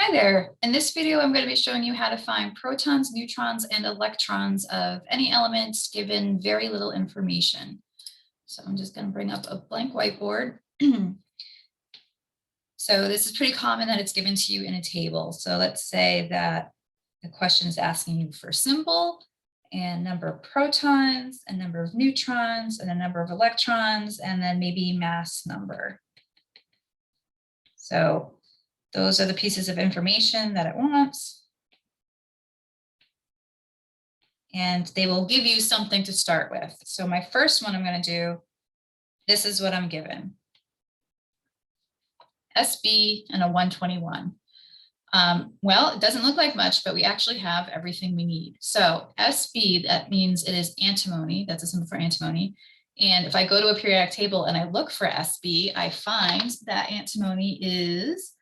Hi there. In this video, I'm going to be showing you how to find protons, neutrons, and electrons of any elements given very little information. So I'm just going to bring up a blank whiteboard. So this is pretty common that it's given to you in a table. So let's say that the question is asking you for symbol and number of protons, and number of neutrons, and a number of electrons, and then maybe mass number. So those are the pieces of information that it wants. And they will give you something to start with. So my first one I'm going to do, this is what I'm given. SB and a 121. Well, it doesn't look like much, but we actually have everything we need. So SB, that means it is antimony. That's a symbol for antimony. And if I go to a periodic table and I look for SB, I find that antimony is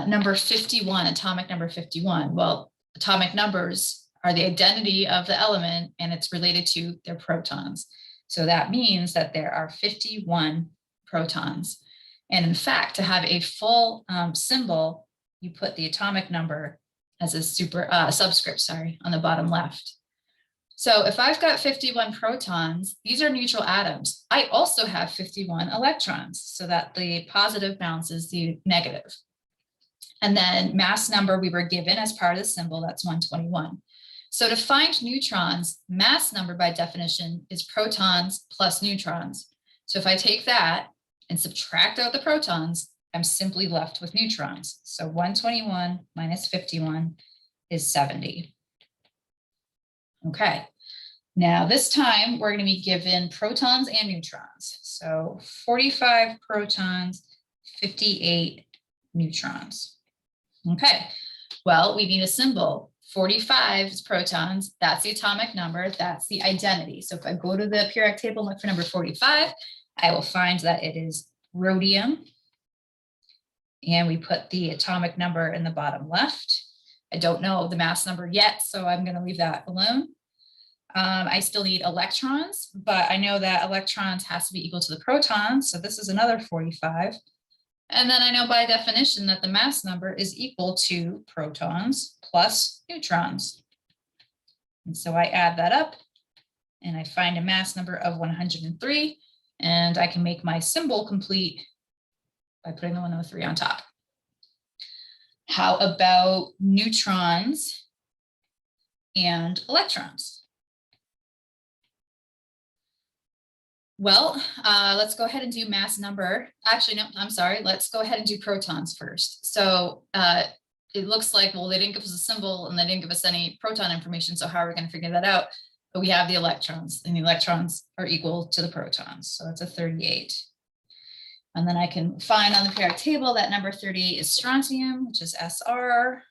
number 51, atomic number 51. Well, atomic numbers are the identity of the element and it's related to their protons. So that means that there are 51 protons. And in fact, to have a full symbol, you put the atomic number as a subscript, on the bottom left. So if I've got 51 protons, these are neutral atoms. I also have 51 electrons so that the positive bounces the negative. And then mass number we were given as part of the symbol, that's 121. So to find neutrons, mass number by definition is protons plus neutrons. So if I take that and subtract out the protons, I'm simply left with neutrons. So 121 minus 51 is 70. Okay, now this time we're going to be given protons and neutrons. So 45 protons, 58 neutrons. Okay, well, we need a symbol. 45 is protons, that's the atomic number, that's the identity. So if I go to the periodic table and look for number 45, I will find that it is rhodium. And we put the atomic number in the bottom left. I don't know the mass number yet, so I'm going to leave that alone. I still need electrons, but I know that electrons has to be equal to the protons. So this is another 45. And then I know by definition that the mass number is equal to protons plus neutrons. And so I add that up and I find a mass number of 103, and I can make my symbol complete by putting the 103 on top. How about neutrons and electrons? Well, let's go ahead and do mass number. Actually, no, I'm sorry. Let's go ahead and do protons first. So it looks like, well, they didn't give us a symbol and they didn't give us any proton information. So how are we going to figure that out? But we have the electrons, and the electrons are equal to the protons. So that's a 38. And then I can find on the periodic table that number 38 is strontium, which is Sr.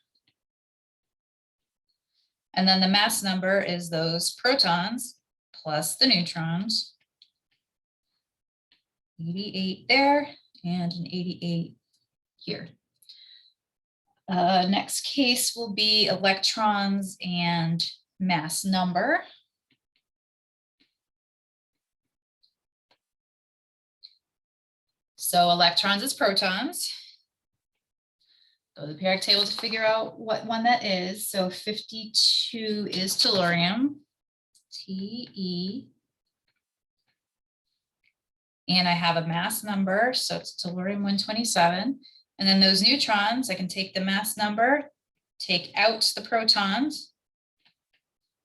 And then the mass number is those protons plus the neutrons. 88 there and an 88 here. Next case will be electrons and mass number. So electrons is protons. Go to the periodic table to figure out what one that is. So 52 is tellurium, Te. And I have a mass number, so it's tellurium 127. And then those neutrons, I can take the mass number, take out the protons,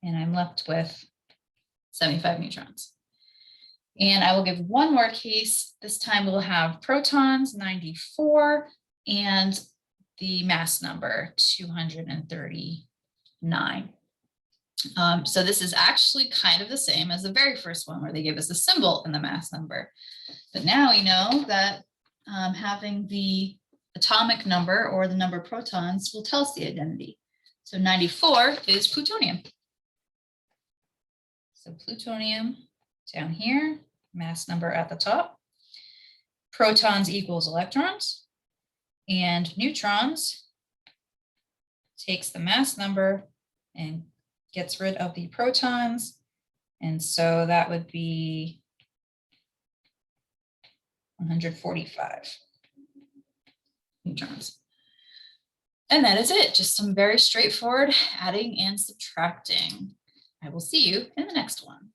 and I'm left with 75 neutrons. And I will give one more case. This time we'll have protons, 94, and the mass number, 239. So this is actually kind of the same as the very first one where they give us a symbol and the mass number. But now we know that having the atomic number or the number of protons will tell us the identity. So 94 is plutonium. So plutonium down here, mass number at the top. Protons equals electrons, and neutrons takes the mass number and gets rid of the protons. And so that would be 145 neutrons. And that is it. Just some very straightforward adding and subtracting. I will see you in the next one.